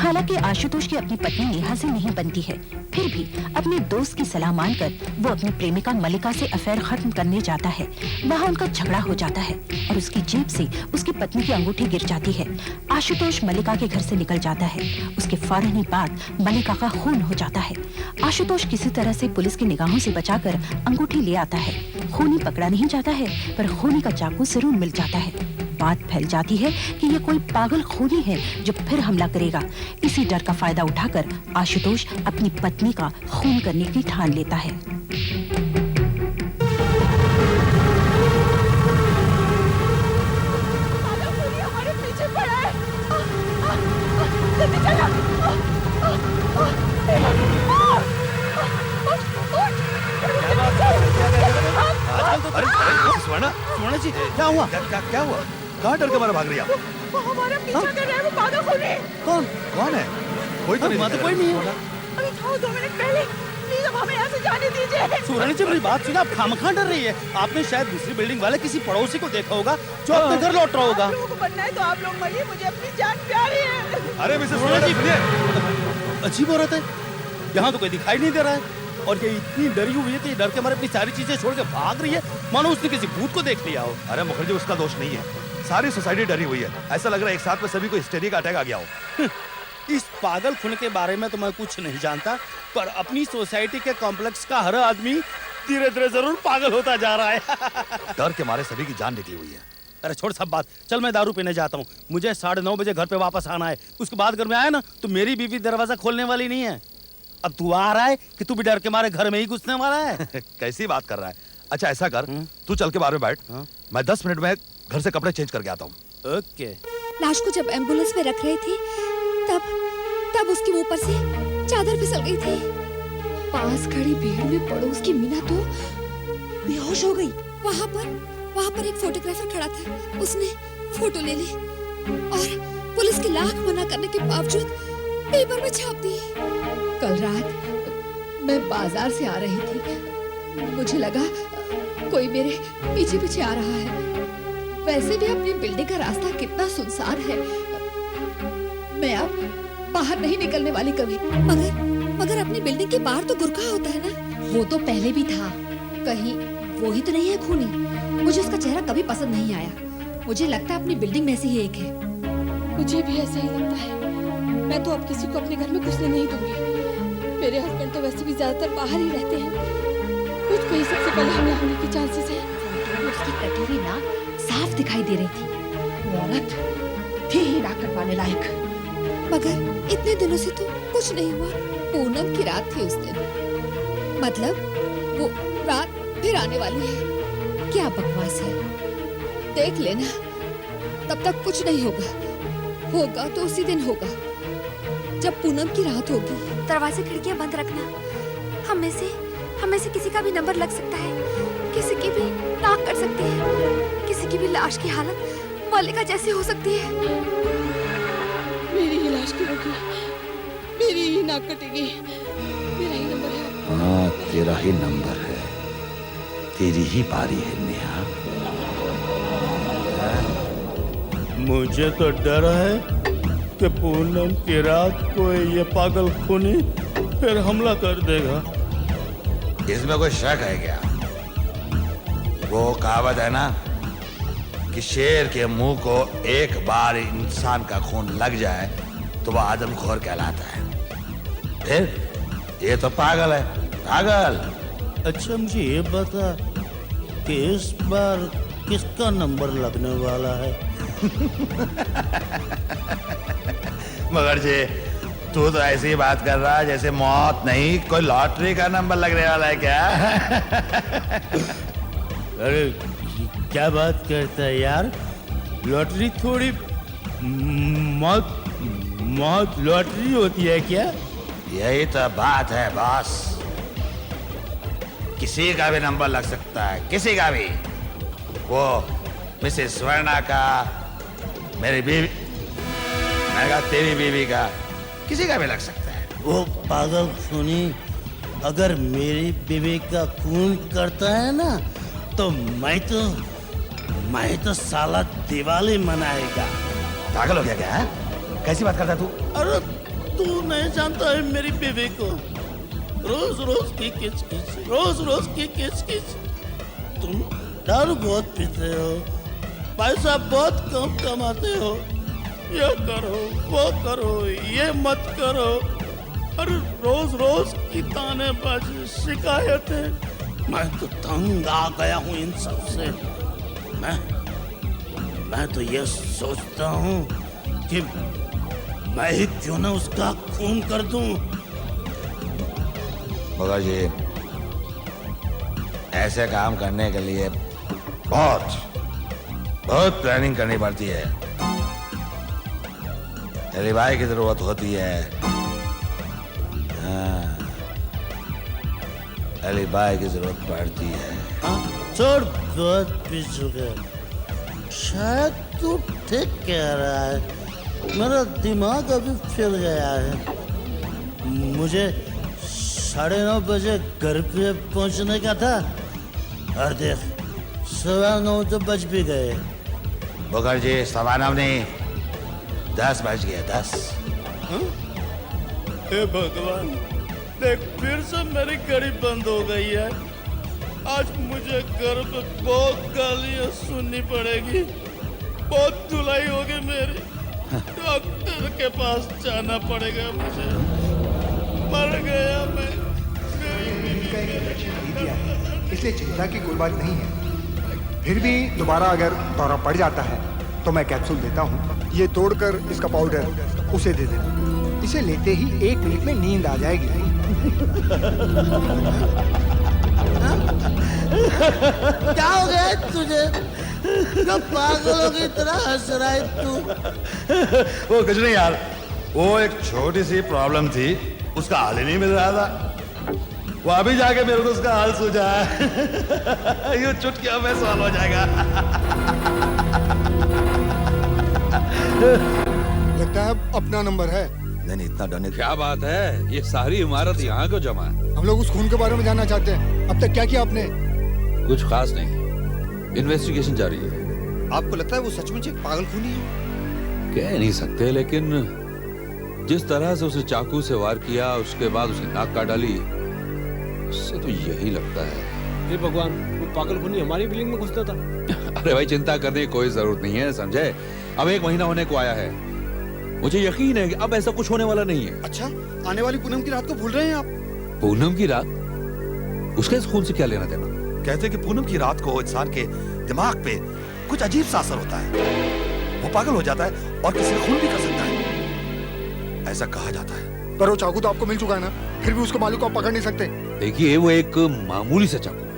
हालांकि आशुतोष की अपनी पत्नी नेहा से नहीं बनती है, फिर भी अपने दोस्त की सलाह मानकर वो अपनी प्रेमिका मलिका से अफेयर खत्म करने जाता है। वहाँ उनका झगड़ा हो जाता है और उसकी जेब से उसकी पत्नी की अंगूठी गिर जाती है। आशुतोष मलिका के घर से निकल जाता है। उसके फौरन ही बाद मलिका का खून हो जाता है। आशुतोष किसी तरह से पुलिस की निगाहों से बचाकर अंगूठी ले आता है। खूनी पकड़ा नहीं जाता है, पर खूनी का चाकू जरूर मिल जाता है। बात फैल जाती है कि ये कोई पागल खूनी है जो फिर हमला करेगा। इसी डर का फायदा उठाकर आशुतोष अपनी पत्नी का खून करने की ठान लेता है। हमारे पीछे पड़ा है। जल्दी चलो। अरे स्वर्ण जी, क्या हुआ? क्या हुआ? कहाँ डर के मारे भाग रही है आप? वो हमारा पीछा कर रहा है, वो पागल खूनी। कौन है? कोई तो नहीं, कोई नहीं है। अभी था 2 मिनट पहले। प्लीज अब हमें यहाँ से जाने दीजिए। सुवर्ण जी, मेरी बात सुना, आप खामखा डर रही है। आपने शायद दूसरी बिल्डिंग वाले किसी पड़ोसी को देखा होगा जो अपने घर लौट रहा होगा। आप लोगों को बनना है तो आप लोग मरिए, मुझे अपनी जान प्यारी है। अरे मिसेस स्वर्ण जी, सुनिए। अजीब औरत है, यहाँ तो कोई दिखाई नहीं दे रहा है और ये इतनी डरी हुई है कि डर के मारे अपनी सारी चीजें छोड़ के भाग रही है, मानो उसने किसी भूत को देख लिया हो। अरे मुखर्जी, उसका दोष नहीं है, सारी सोसाइटी डरी हुई है। ऐसा लग रहा है एक साथ में सभी को हिस्टेरिक अटैक आ गया हो। इस पागल खून के बारे में तो मैं कुछ नहीं जानता, पर अपनी सोसाइटी के कॉम्प्लेक्स का हर आदमी धीरे धीरे जरूर पागल होता जा रहा है। डर के मारे सभी की जान निकली हुई है। अरे छोड़ सब बात, चल मैं दारू पीने जाता हूँ। मुझे 9:30 बजे घर पे वापस आना है। उसके बाद घर में आया ना तो मेरी बीवी दरवाजा खोलने वाली नहीं है। अब तू आ रहा है कि तू भी डर के मारे घर में ही घुसने वाला है? कैसी बात कर रहा है? अच्छा ऐसा कर, तू चल के बाहर में बैठ, मैं 10 मिनट में घर से कपड़े चेंज करके आता हूँ। ओके। लाश को जब एम्बुलेंस में रख रहे थे तब उसके मुंह पर से चादर फिसल गई थी। पास खड़ी भीड़ में पड़ोस की मीना तो बेहोश हो गई। वहाँ पर एक फोटोग्राफर खड़ा था, उसने फोटो ले ली और पुलिस की लाख मना करने के बावजूद पेपर में छाप दी। कल रात मैं बाजार से आ रही थी, मुझे लगा कोई मेरे पीछे पीछे आ रहा है। वैसे भी अपनी बिल्डिंग का रास्ता कितना सुनसान है, मैं अब बाहर नहीं निकलने वाली कभी। मगर अपनी बिल्डिंग के बाहर तो गुरखा होता है ना। वो तो पहले भी था, कहीं वो ही तो नहीं है खूनी? मुझे उसका चेहरा कभी पसंद नहीं आया। मुझे लगता है अपनी बिल्डिंग में से ही एक है। मुझे भी ऐसा ही लगता है। मैं तो अब किसी को अपने घर में घुसने नहीं दूंगी। मेरे हस्बैंड तो वैसे भी ज्यादातर बाहर ही रहते हैं। मुझको ही सबसे पहले हमला होने की चांसेस है। उसकी कटी हुई नाक साफ दिखाई दे रही थी। वो औरत थी ही नाक कटवाने लायक। मगर इतने दिनों से तो कुछ नहीं हुआ। पूनम की रात थी उस दिन, मतलब वो रात फिर आने वाली है। क्या बकवास है, देख लेना। तब तक कुछ नहीं होगा तो उसी दिन होगा जब पूनम की रात होगी। दरवाजे खिड़कियां बंद रखना। हमें से किसी का भी नंबर लग सकता है, किसी की भी नाक कट सकती है, किसी की भी लाश की हालत मलिका जैसी हो सकती है। मेरी ही लाश गिरेगी, मेरी ही नाक कटेगी। मेरा ही नंबर है। हाँ, तेरा ही नंबर है, तेरी ही बारी है नेहा। मुझे तो डर है कि पूनम की रात को ये पागल खूनी फिर हमला कर देगा। इसमें कोई शक है क्या? वो कहावत है ना कि शेर के मुंह को एक बार इंसान का खून लग जाए तो वह आदमखोर कहलाता है। फिर ये तो पागल है, पागल। अच्छा मुझे ये बता कि इस बार किसका नंबर लगने वाला है? मगर जी, तू तो ऐसी बात कर रहा है जैसे मौत नहीं कोई लॉटरी का नंबर लगने वाला है क्या? अरे क्या बात करता है यार, लॉटरी थोड़ी मौत लॉटरी होती है क्या? यही तो बात है बॉस, किसी का भी नंबर लग सकता है, किसी का भी। वो मिसेस स्वर्णा का, मेरी बीवी, मैंने कहा तेरी बीवी का, किसी का भी लग सकता है। वो पागल खूनी अगर मेरी बीवी का खून करता है ना तो मैं तो साला दिवाली मनाएगा। पागल हो गया क्या है? कैसी बात करता है तू? अरे तू नहीं जानता है मेरी बीवी को, रोज रोज की किचकिच, रोज रोज की किचकिच। तुम दारू बहुत पीते हो, पैसा बहुत कम कमाते हो, ये करो वो करो ये मत करो, और रोज रोज की तानेबाजी शिकायतें। मैं तो तंग आ गया हूँ इन सब से। मैं तो ये सोचता हूँ कि मैं ही क्यों ना उसका खून कर दूं। मगर जी ऐसे काम करने के लिए बहुत बहुत प्लानिंग करनी पड़ती है, एलिबाई की जरूरत होती है। हाँ, एलिबाई की जरूरत पड़ती है। छोड़ बहुत पी चुके, शायद तू ठीक कह रहा है, मेरा दिमाग अभी फिर गया है। मुझे 9:30 बजे घर पे पहुंचने का था, और देख 9:15 तो बज भी गए। मुखर्जी 9:15 नहीं 10 बज गया 10। हे भगवान, देख फिर से मेरी घड़ी बंद हो गई है। आज मुझे घर पे बहुत गालियां सुननी पड़ेगी, बहुत धुलाई होगी मेरी। डॉक्टर के पास जाना पड़ेगा मुझे, मर गया मैं। का एक इंजेक्शन दे दिया है, इसलिए चिंता की कोई बात नहीं है। फिर भी दोबारा अगर दौरा पड़ जाता है तो मैं कैप्सूल देता हूँ, ये तोड़कर इसका पाउडर उसे दे देना। इसे लेते ही 1 मिनट में नींद आ जाएगी। क्या हो गया तुझे? कब पागलों की तरह हंस रहा है तू? वो कुछ नहीं यार, वो एक छोटी सी प्रॉब्लम थी, उसका हाल ही नहीं मिल रहा था। वो अभी जाके मेरे को उसका हाल सूझा है। यूं चुटकियों में सॉल्व हो जाएगा। लगता है अपना नंबर है। नहीं इतना डरने क्या बात है, ये सारी इमारत यहाँ क्यों जमा है? हम लोग उस खून के बारे में जानना चाहते हैं। अब तक क्या किया आपने? कुछ खास नहीं, इन्वेस्टिगेशन जारी है। आपको लगता है वो सचमुच एक पागल खूनी है? कह नहीं सकते, लेकिन जिस तरह से उसे चाकू से वार किया, उसके बाद उसकी नाक काट डाली, उससे तो यही लगता है। हे भगवान, वो पागल खूनी हमारी बिल्डिंग में घुसता था। अरे भाई चिंता करने की कोई जरूरत नहीं है, समझे? अब 1 महीना होने को आया है, मुझे यकीन है कि अब ऐसा कुछ होने वाला नहीं है। अच्छा, आने वाली पूनम की रात को भूल रहे हैं आप? पूनम की रात? उसके इस खून से क्या लेना देना? कहते हैं कि पूनम की रात को इंसान के दिमाग पे कुछ अजीब सा असर होता है, वो पागल हो जाता है और किसी का खून भी कर सकता है, ऐसा कहा जाता है। पर वो चाकू तो आपको मिल चुका है ना, फिर भी उसके मालिक को आप पकड़ नहीं सकते। देखिए, वो एक मामूली सा चाकू है,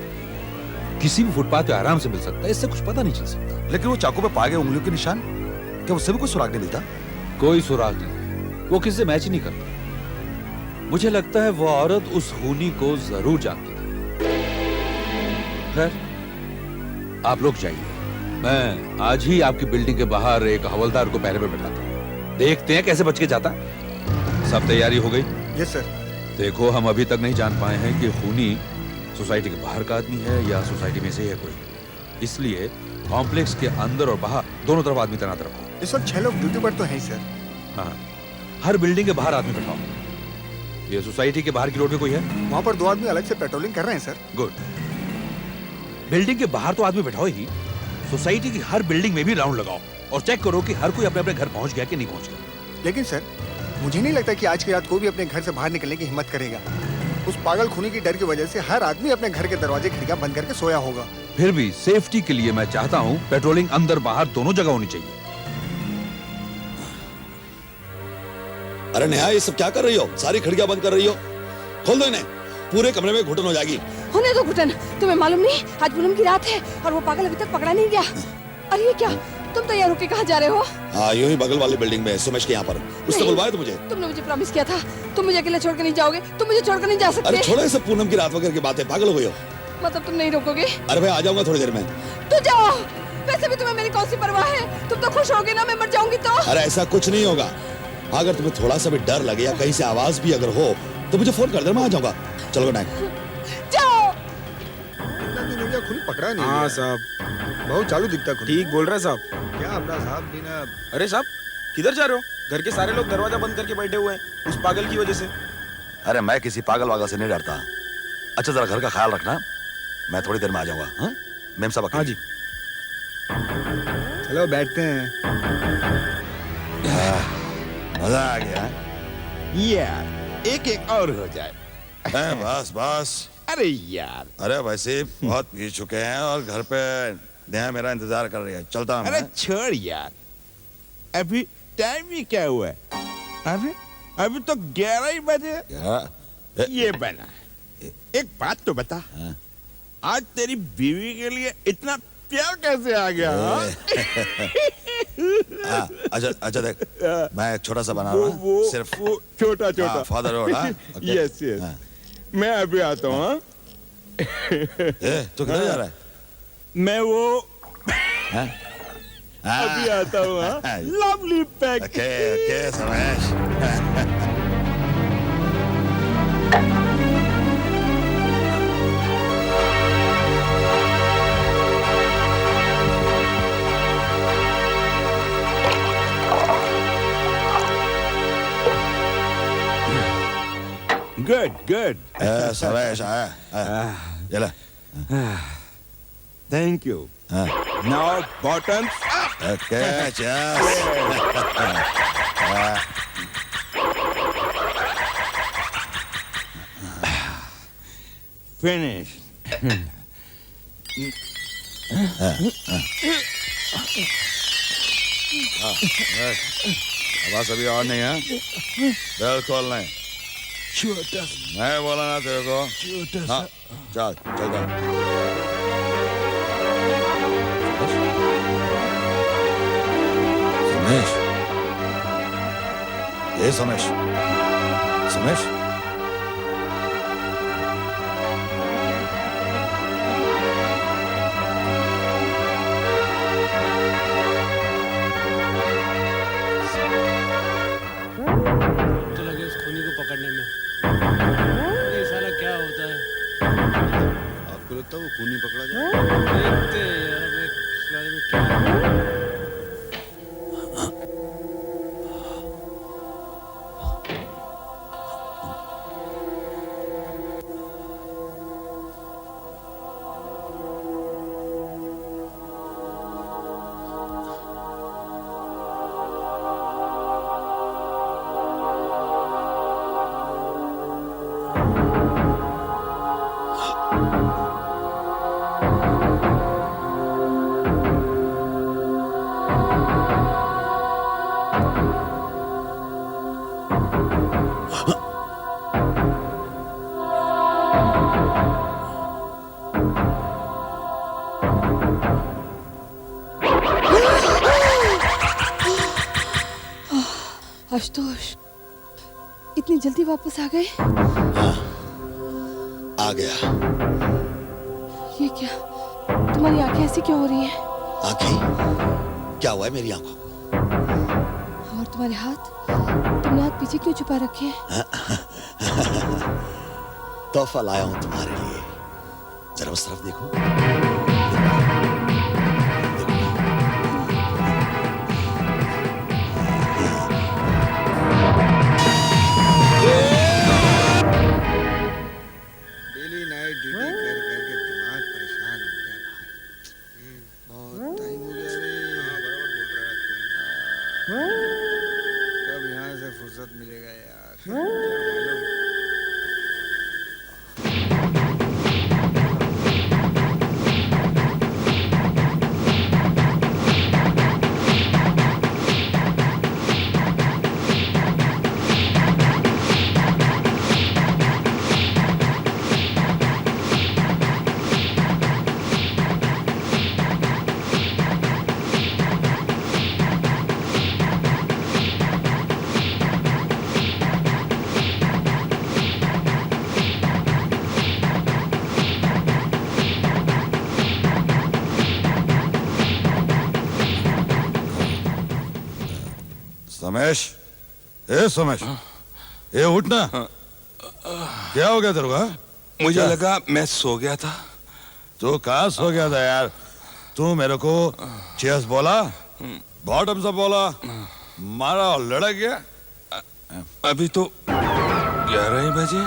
किसी भी फुटपाथ पे आराम से मिल सकता है, इससे कुछ पता नहीं चल सकता। लेकिन वो चाकू पे पाए गए उंगलियों के निशान, क्या उससे भी कोई सुराग नहीं मिलता? कोई सुराग नहीं, वो किससे मैच ही नहीं करता। मुझे लगता है वो औरत उस खूनी को जरूर जानती थी। खैर, आप लोग जाइए, मैं आज ही आपकी बिल्डिंग के बाहर एक हवलदार को पहरे पे बैठाता हूँ, देखते हैं कैसे बच के जाता। सब तैयारी हो गई? Yes sir. देखो, हम अभी तक नहीं जान पाए हैं कि खूनी सोसाइटी के बाहर का आदमी है या सोसाइटी में से है कोई, इसलिए कॉम्प्लेक्स के अंदर और बाहर दोनों तरफ आदमी तैनात रखो। इस वक्त 6 लोग ड्यूटी पर तो हैं सर। हाँ, हर बिल्डिंग के बाहर आदमी बैठाओ। ये सोसाइटी के बाहर की रोड पे कोई है? वहाँ पर 2 आदमी अलग से पेट्रोलिंग कर रहे हैं सर। गुड। बिल्डिंग के बाहर तो आदमी बैठाओ ही, सोसाइटी की हर बिल्डिंग में भी राउंड लगाओ और चेक करो कि हर कोई अपने अपने घर पहुंच गया कि नहीं पहुंच गया। लेकिन सर, मुझे नहीं लगता कि आज की रात कोई भी अपने घर से बाहर निकलने की हिम्मत करेगा। उस पागल खूनी की डर की वजह से हर आदमी अपने घर के दरवाजे खिड़कियां बंद करके सोया होगा। फिर भी सेफ्टी के लिए मैं चाहता हूँ पेट्रोलिंग अंदर बाहर दोनों जगह होनी चाहिए। अरे नेहा, ये सब क्या कर रही हो? सारी खिड़कियां बंद कर रही हो, खोल दो इन्हें, पूरे कमरे में घुटन हो जाएगी। होने दो घुटन, तुम्हें मालूम नहीं आज पूनम की रात है और वो पागल अभी तक पकड़ा नहीं गया। अरे ये क्या, तुम तैयार होके कहाँ जा रहे हो? हाँ, यूं ही बगल वाली बिल्डिंग में सुमेश के यहाँ पर। उसने बुलवाया तो मुझे। तुमने मुझे प्रॉमिस किया था, तुम मुझे अकेले छोड़कर नहीं जाओगे, तुम मुझे छोड़कर नहीं जा सकते। अरे छोड़ो ये सब पूनम की रात वगैरह की बातें, पागल हो गई हो? मतलब तुम नहीं रोकोगे? अरे भाई आ जाऊंगा थोड़ी देर में। तू जाओ, वैसे भी तुम्हें मेरी कौन सी परवाह है? तुम तो खुश होगे ना मैं मर जाऊंगी तो? अरे ऐसा कुछ नहीं होगा, अगर तुम्हें थोड़ा सा भी डर लगे या कहीं से आवाज भी अगर हो तो मुझे फोन कर दे, मैं आ जाऊंगा। चलो गुड नाइट। जाओ। खूनी पकड़ा नहीं। हाँ साहब, बहुत चालू दिखता खूनी। ठीक बोल रहे हैं साहब। क्या अपना साहब बिना अरे साहब, किधर जा रहे हो? घर के सारे लोग दरवाजा बंद करके बैठे हुए हैं उस पागल की वजह से। अरे मैं किसी पागल वागल से नहीं डरता। अच्छा जरा घर का ख्याल रखना, मैं थोड़ी देर में आ जाऊंगा। हाँ मेम साहब। हाँ जी। चलो बैठते हैं। मजा आ गया। यार एक और हो जाए। बस बस। अरे यार, अरे वैसे बहुत पी चुके हैं और घर पे नेहा मेरा इंतजार कर रही है, चलता हूं। अरे छोड़ यार, अभी टाइम ही क्या हुआ है? अरे अभी तो 11 ही बजे। ये बना, एक बात तो बता, आज तेरी बीवी के लिए इतना प्यार कैसे आ गया? अच्छा देख, मैं एक छोटा सा बना रहा हूँ, सिर्फ छोटा छोटा फादर रोड। यस यस, मैं अभी आता हूँ। तू किधर जा रहा है? मैं वो अभी आता हूँ। Lovely pack. Okay Samesh. Good, good. Samesh आया। चला। Thank you. Now bottoms up. Okay, cheers. Finish. बस अभी और नहीं है, बिल्कुल नहीं। मैं बोला ना तेरे को। हाँ चल चल चल। समेश, ये समेश, समेश। तो लगे उस खूनी को पकड़ने में। अरे साला क्या होता है? आपको लगता है वो खूनी पकड़ा जाए? देखते हैं यार, अब इस बारे में क्या है? आशुतोष, इतनी जल्दी वापस आ गए? हाँ, आ गया। ये क्या, तुम्हारी आंखें ऐसी क्यों हो रही हैं? आंखें? क्या हुआ है मेरी आंखों को? और तुम्हारे हाथ, तुमने हाथ पीछे क्यों छुपा रखे हैं? तोहफा लाया हूं तुम्हारे लिए, जरा उस तरफ देखो। डेली नाइट ड्यूटी कर करके दिमाग परेशान हो गया भाई। बहुत टाइम हो गया रे। हाँ बराबर बोल रहा है तू। कब यहाँ से फुर्सत मिलेगा यार? क्या मालूम। समेश, ए समेश, ये उठना। क्या हो गया तेरे को? मुझे लगा मैं सो गया था। तू कहाँ सो गया था यार? तू मेरे को चीयर्स बोला, बॉटम्स अप बोला, मारा और लड़क गया। अभी तो 11 ही बजे।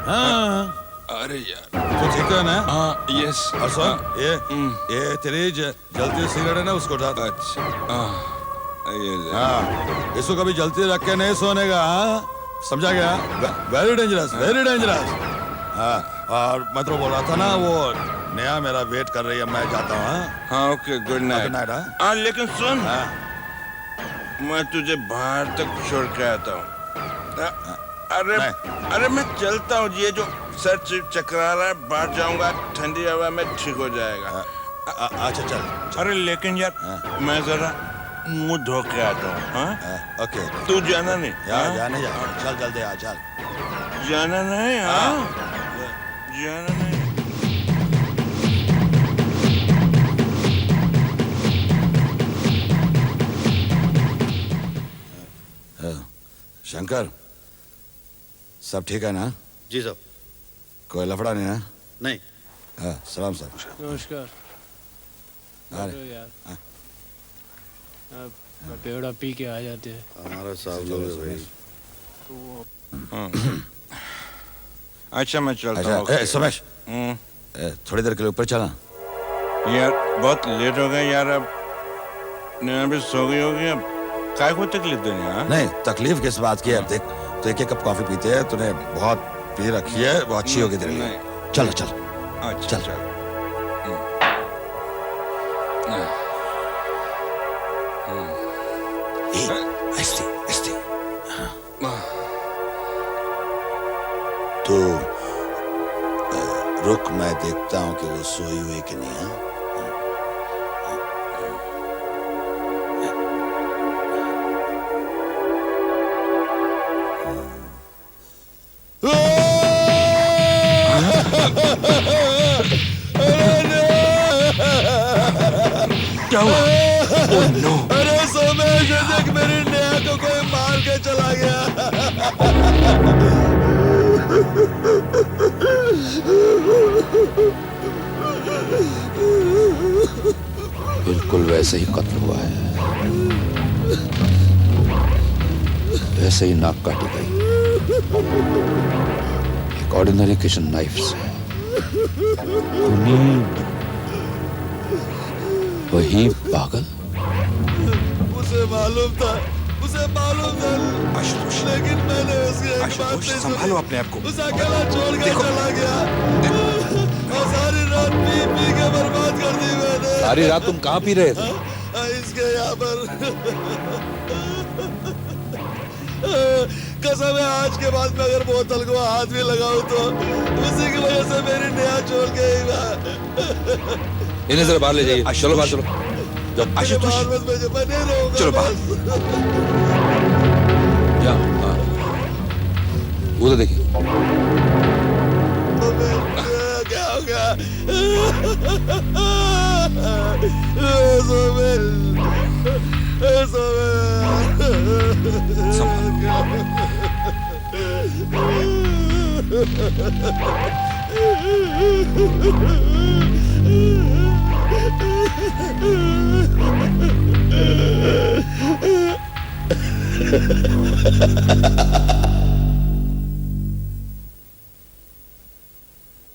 हाँ अरे यार तो ठीक है ना? हाँ यस। और सुन ये तेरी जलती सिगरेट है ना, उसको उठा दो। अच्छा ये ले। हाँ इसको कभी जलती रख के नहीं सोने का। हाँ समझा गया? Very dangerous, very dangerous. हाँ और मैं तो बोल रहा था ना, वो नया मेरा वेट कर रही है, मैं जाता हूँ। हाँ ओके गुड नाइट। हाँ लेकिन सुन, मैं तुझे बाहर तक छोड़ के आता हूँ। अरे मैं चलता हूँ, ये जो सर चकरा रहा है बाहर जाऊंगा, ठंडी हवा में ठीक हो जाएगा। अच्छा चल। अरे लेकिन यार मैं जरा मुंह धो के आता हूँ। हाँ ओके तू जाना नहीं? जाने जा, चल जल्दी आ, चल। जाना नहीं? हाँ जाना नहीं। शंकर सब ठीक है ना? जी साहब। कोई लफड़ा नहीं ना? नहीं। हाँ सलाम सर। नमस्कार। अरे यार पेड़ा पी के आ जाते हैं। हमारा साहब लोग भाई। अच्छा मैं चलता हूँ। अच्छा सुमेश थोड़ी देर के लिए ऊपर चला। यार बहुत लेट हो गया यार, अब नैना भी सो गई होगी, अब काय को तकलीफ देनी है? नहीं तकलीफ किस बात की है? देख तो एक कप कॉफी पीते हैं, तूने बहुत पी रखी है, वो अच्छी होगी तेरे लिए। चल चल अच्छा चल। ऐसे तो रुक, मैं देखता हूँ कि वो सोई हुई कि नहीं है। क्या हुआ? Oh no! अरे सोमेश देख, मेरी नेहा को कोई मार के चला गया। बिल्कुल वैसे ही कत्ल हुआ है, वैसे ही नाक काटी गई, एक ऑर्डिनरी किचन नाइफ से। वही पागल। उसे मालूम था, लेकिन मैंने उसकी एक बात नहीं सुनी। संभालो अपने आप को। उसे अकेला छोड़ के चला गया और सारी रात पी के बर्बाद कर दी मैंने। सारी रात तुम कहाँ पी रहे थे? इसके यहाँ पर। कसम है, आज के बाद में अगर बोतल को हाथ भी लगाऊं तो उसी की वजह से मेरी नेहा छोड़ गई। इन्हें जरा बाहर ले जाइए। चलो बाहर चलो। आशुतोष चलो बाहर। हाँ उधर देखिए। क्या हो गया?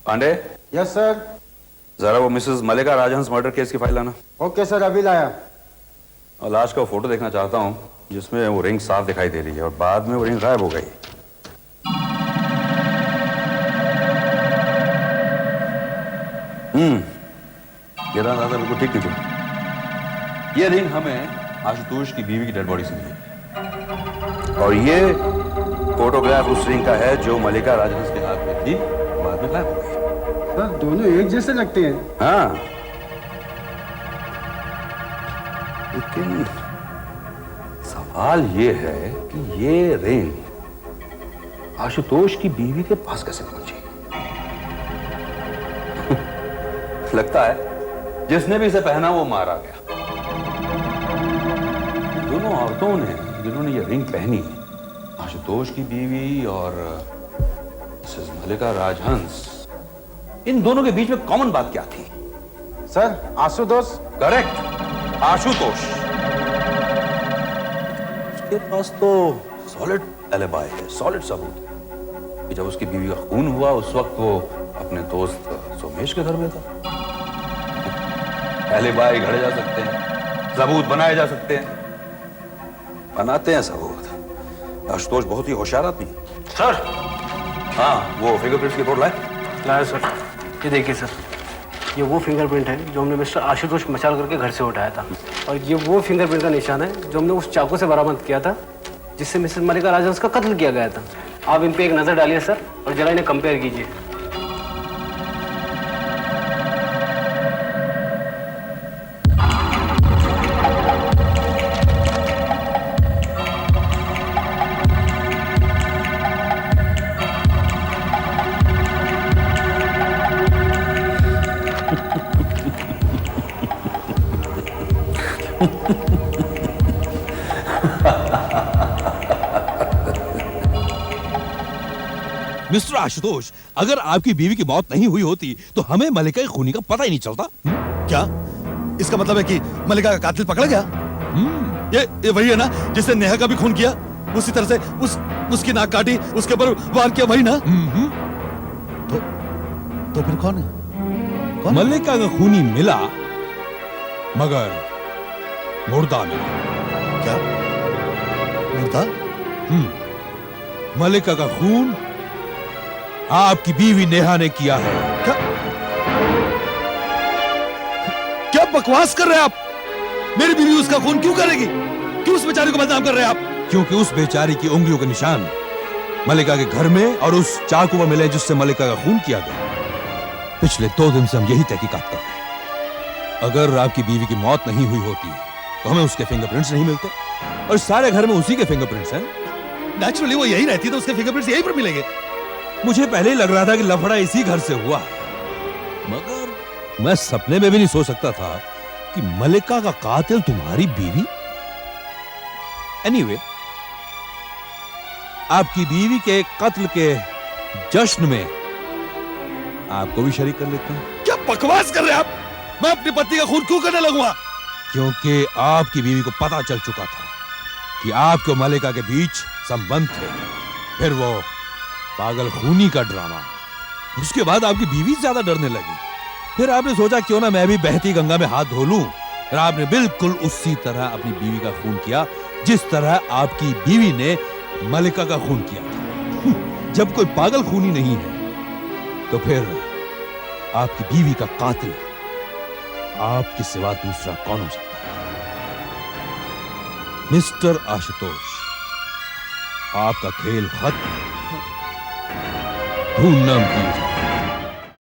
पांडे। Yes sir. जरा वो Mrs Malika Rajhans murder case की फाइल लाना। ओके सर, अभी लाया। और लाश का फोटो देखना चाहता हूँ जिसमें वो रिंग साफ दिखाई दे रही है और बाद में वो रिंग गायब हो गई। ये दादा बिल्कुल ठीक थी। ये रिंग हमें आशुतोष की बीवी की डेड बॉडी से मिली और ये फोटोग्राफ उस रिंग का है जो मलिका राजहंस के हाथ में थी, बाद में गायब हो गई। सर दोनों एक जैसे लगते हैं। हाँ लेकिन सवाल ये है कि ये रिंग आशुतोष की बीवी के पास कैसे पहुंची? लगता है जिसने भी इसे पहना वो मारा गया। दोनों औरतों ने जिन्होंने ये रिंग पहनी, आशुतोष की बीवी और मिसेस मलिका राजहंस, इन दोनों के बीच में कॉमन बात क्या थी? सर आशुतोष। करेक्ट, आशुतोष। उसके पास तो सॉलिड एलिबाई है, सॉलिड सबूत कि जब उसकी बीवी का खून हुआ उस वक्त वो अपने दोस्त सोमेश के घर में था। एलिबाई घड़े जा सकते हैं, सबूत बनाए जा सकते हैं, बनाते हैं सबूत। आशुतोष बहुत ही होशियार आदमी है। सर, हाँ, वो फिंगरप्रिंट्स की रिपोर्ट लाए सर। ये देखिए सर, ये वो फिंगरप्रिंट है जो हमने मिस्टर आशुतोष मचाल करके घर से उठाया था, और ये वो फिंगरप्रिंट का निशान है जो हमने उस चाकू से बरामद किया था जिससे मिसेस मलिका राजहंस का कत्ल किया गया था। आप इन पे एक नजर डालिए सर, और जरा इन्हें कंपेयर कीजिए। मिस्टर आशुतोष, अगर आपकी बीवी की मौत नहीं हुई होती तो हमें मलिका की खूनी का पता ही नहीं चलता। क्या इसका मतलब है कि मलिका का कातिल पकड़ा गया? ये वही है ना जिसने नेहा का भी खून किया, उसी तरह से उसकी नाक काटी, उसके ऊपर वार किया, वही ना? तो फिर कौन है? मलिका का खूनी मिला मगर मुर्दा मिला। क्या मुर्दा? मलिका का खून आपकी बीवी नेहा ने किया है। क्या बकवास कर रहे हैं आप? मेरी बीवी उसका खून क्यों करेगी? क्यों उस बेचारी को बदनाम कर रहे हैं आप? क्योंकि उस बेचारी की उंगलियों के निशान मलिका के घर में और उस चाकू में मिले जिससे मलिका का खून किया गया। पिछले 2 दिन से हम यही तहकीकात कर रहे हैं। अगर आपकी बीवी की मौत नहीं हुई होती तो हमें उसके फिंगरप्रिंट्स नहीं मिलते, और सारे घर में उसी के फिंगरप्रिंट्स हैं। नेचुरली वो यही रहती तो उसके फिंगरप्रिंट्स यहीं पर मिलेंगे। मुझे पहले ही लग रहा था कि लफड़ा इसी घर से हुआ है, मगर मैं सपने में भी नहीं सोच सकता था कि मलिका का कातिल तुम्हारी बीवी। एनीवे, आपकी बीवी के कत्ल के जश्न में आपको भी शरीक कर लेते हैं। क्या बकवास कर रहे हैं आप? मैं अपनी पत्नी का खून क्यों करने लगूंगा? क्योंकि आपकी बीवी को पता चल चुका था कि आपके और मलिका के बीच संबंध थे। फिर वो पागल खूनी का ड्रामा, उसके बाद आपकी बीवी ज्यादा डरने लगी। फिर आपने सोचा क्यों ना मैं भी बहती गंगा में हाथ धो लूं। फिर आपने बिल्कुल उसी तरह अपनी बीवी का खून किया जिस तरह आपकी बीवी ने मलिका का खून किया था। जब कोई पागल खूनी नहीं है तो फिर आपकी बीवी का कातिल आपके सिवा दूसरा कौन हो सकता है? मिस्टर आशुतोष, आपका खेल खत्म। ढूंढना